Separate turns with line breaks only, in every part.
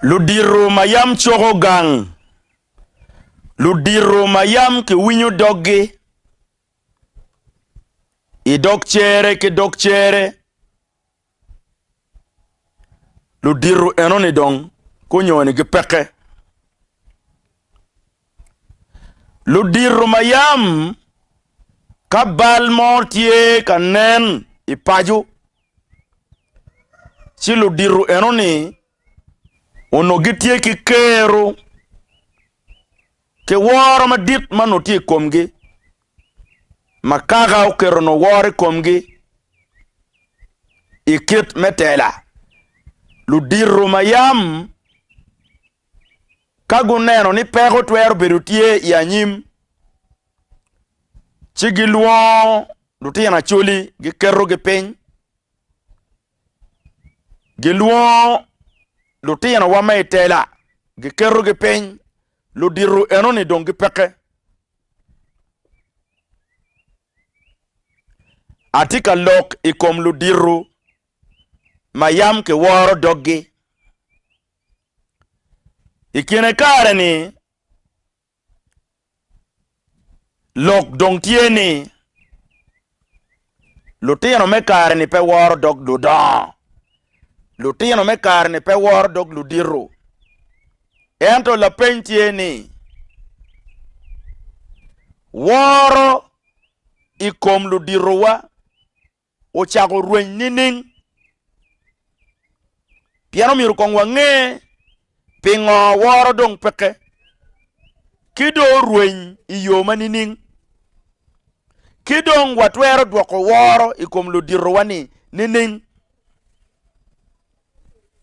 Ludiro mayam choro gang. Ludiro mayam ke winyo dogge. I dog chere ke dog chere. Ludiro enoni dong. Kunyoni ke peke. Ludiro mayam. Kabal mortie kanen ipaju. Si ludiro enoni. Onogitie ki kero. Ke waro ma dit manoti komge. Makaga o kero no wari komge. Ikit metela. Ludiro mayam. Kaguneno ni pego twero berutie yanyim. Chigi luon. Lutia na chuli. Gikero gipeng. Giluon. Lutia na wame itela. Gikero gipeng. Ludiro enoni dongi peke. Atika lok ikom ludiro. Mayam ke waro dogge. Ikine kare ni. Lok dong tieni. Lutia no me kare ni pe waro dog ludan. Lutia no me kare ni pe waro dog ludiro. Ento la pentieni. Waro ikom ludiro wa. Ochago ruen nining. Piano miru kongwa nge. Pingo waro dong peke. Kido ruen iyoma nining. Kidong watwero dwako waro ikom ludiro wa ni nining.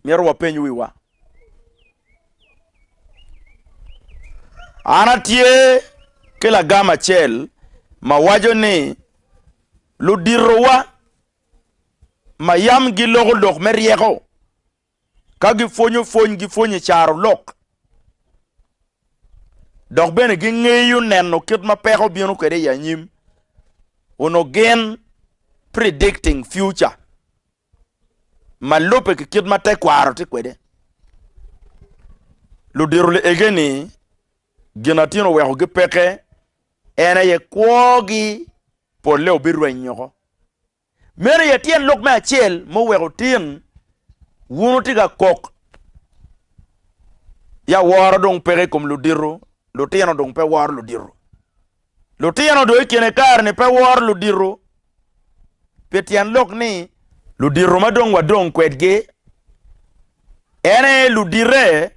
Miru wapenyu iwa. Anatie kila gama chel mawajo ni ludiro wa mayam gilogo lok meriego kagi fonyo charo lok dok bene gingeyu neno kit mapeko bionu kede yanyim uno gen predicting future malope kit mate kwaro ti kwede ludiro le egeni Ginatino weho gipeke. Ena ye kwogi. Po leo birwe nyoko. Mere ye tien lok me achel. Mo weho tien. Wuno tiga kok. Ya waro dong peke kom ludiro. Lutiano dong pe waro ludiro. Lutiano do ikene karne pe waro ludiro. Petian lok ni. Ludiro madong wadong kwedge. Ene ludire.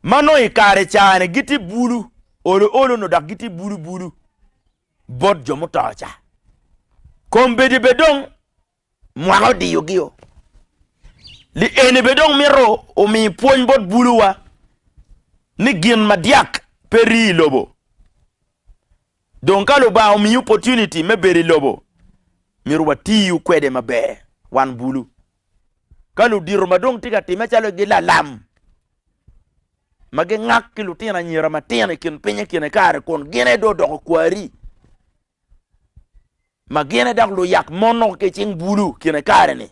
Mano ikare chane giti bulu. Olo no dak giti bulu. Bot jomo tacha. Kombedi bedong. Mwako di yogio. Li ene bedong miro. Omi poñ bot bulu wa. Ni gin madiak. Peri lobo. Donkalo ba omi opportunity me beri lobo. Miro wa tiyu kwede mabe. Wan bulu. Kalu diro madong tiga timechalo gila lam. Mage ngak ki lutina nyira matene kin penye kine kare kon gene do doko kwari. Magene dak lo yak mono ke ching bulu kine kare ni.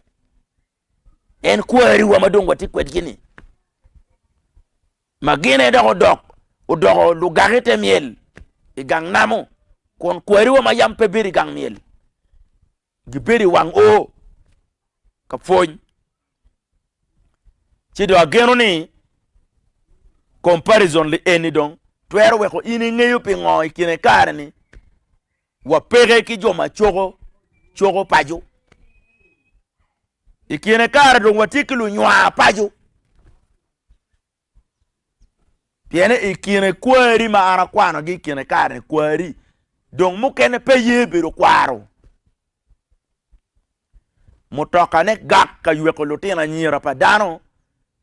En kwari wa madongo tikwet gini. Magene dako dok. O doko lugarete miel. Igang namo. Kon kwari wa mayam pebiri gang miel. Gibiri wang o. Kapony. Chido ageno ni. Comparison li eni dong. Twero weko ini ngeyu pingo ikine kare ni. Wapege ki joma chogo pajo. Ikine kare dong watikilu nywa pajo. Piene ikine kwari maana kwano gi ikine kare kwari. Dong mukene pe yebiru kwaro. Mutoka ne gak ka yuweko lutina nyira pa dano.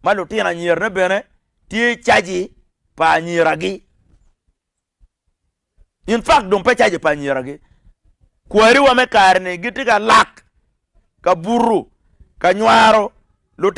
Ma lutina nyira ne bene. Tie chaji pa nyiragi. In fact, don't pe chaji pa nyiragi. Kwari wa me karne, giti ka lak, ka buru, ka nyuaro,